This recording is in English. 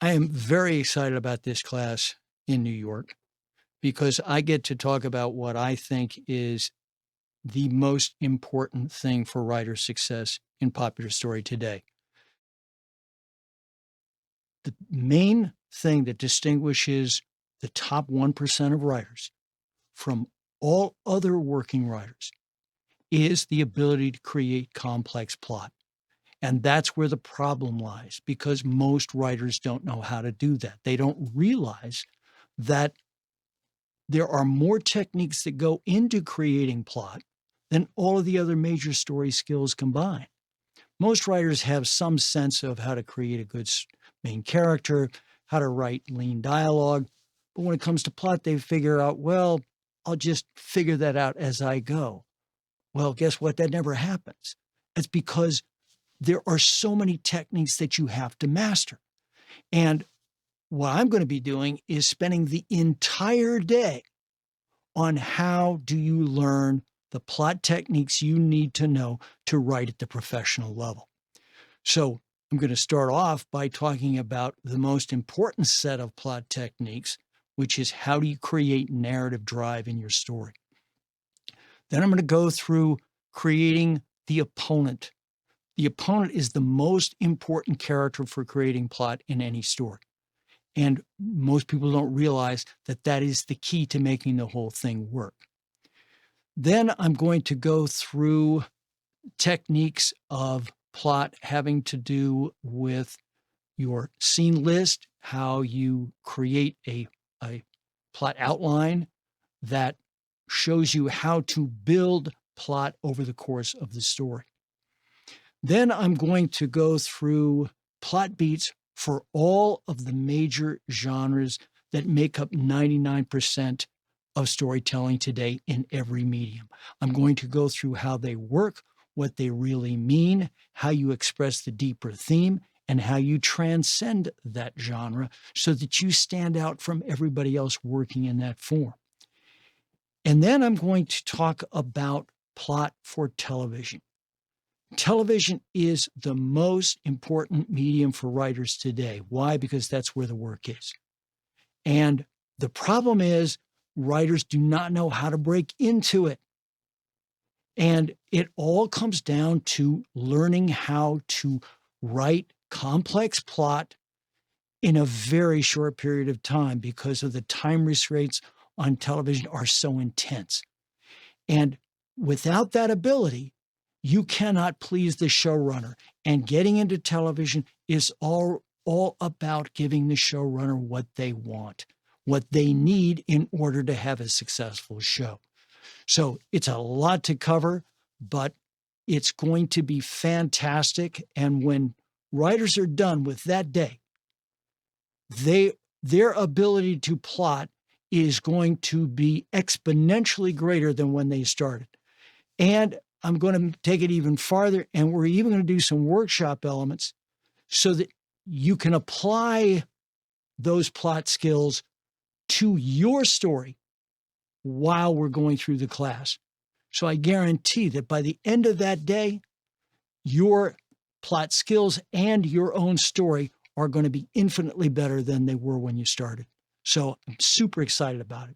I am very excited about this class in New York because I get to talk about what I think is the most important thing for writer success in popular story today. The main thing that distinguishes the top 1% of writers from all other working writers is the ability to create complex plot. And that's where the problem lies because most writers don't know how to do that. They don't realize that there are more techniques that go into creating plot than all of the other major story skills combined. Most writers have some sense of how to create a good main character, how to write lean dialogue. But when it comes to plot, they figure out, well, I'll just figure that out as I go. Well, guess what? That never happens. It's because there are so many techniques that you have to master. And what I'm going to be doing is spending the entire day on how do you learn the plot techniques you need to know to write at the professional level. So I'm going to start off by talking about the most important set of plot techniques, which is how do you create narrative drive in your story. Then I'm going to go through creating the opponent. The opponent is the most important character for creating plot in any story. And most people don't realize that that is the key to making the whole thing work. Then I'm going to go through techniques of plot having to do with your scene list, how you create a plot outline that shows you how to build plot over the course of the story. Then I'm going to go through plot beats for all of the major genres that make up 99% of storytelling today in every medium. I'm going to go through how they work, what they really mean, how you express the deeper theme, and how you transcend that genre so that you stand out from everybody else working in that form. And then I'm going to talk about plot for television. Television is the most important medium for writers today. Why? Because that's where the work is. And the problem is writers do not know how to break into it. And it all comes down to learning how to write complex plot in a very short period of time because of the time restraints on television are so intense. And without that ability, you cannot please the showrunner. And getting into television is all about giving the showrunner what they want, what they need in order to have a successful show. So it's a lot to cover, but it's going to be fantastic. And when writers are done with that day, their ability to plot is going to be exponentially greater than when they started. And I'm going to take it even farther, and we're even going to do some workshop elements so that you can apply those plot skills to your story while we're going through the class. So I guarantee that by the end of that day, your plot skills and your own story are going to be infinitely better than they were when you started. So I'm super excited about it.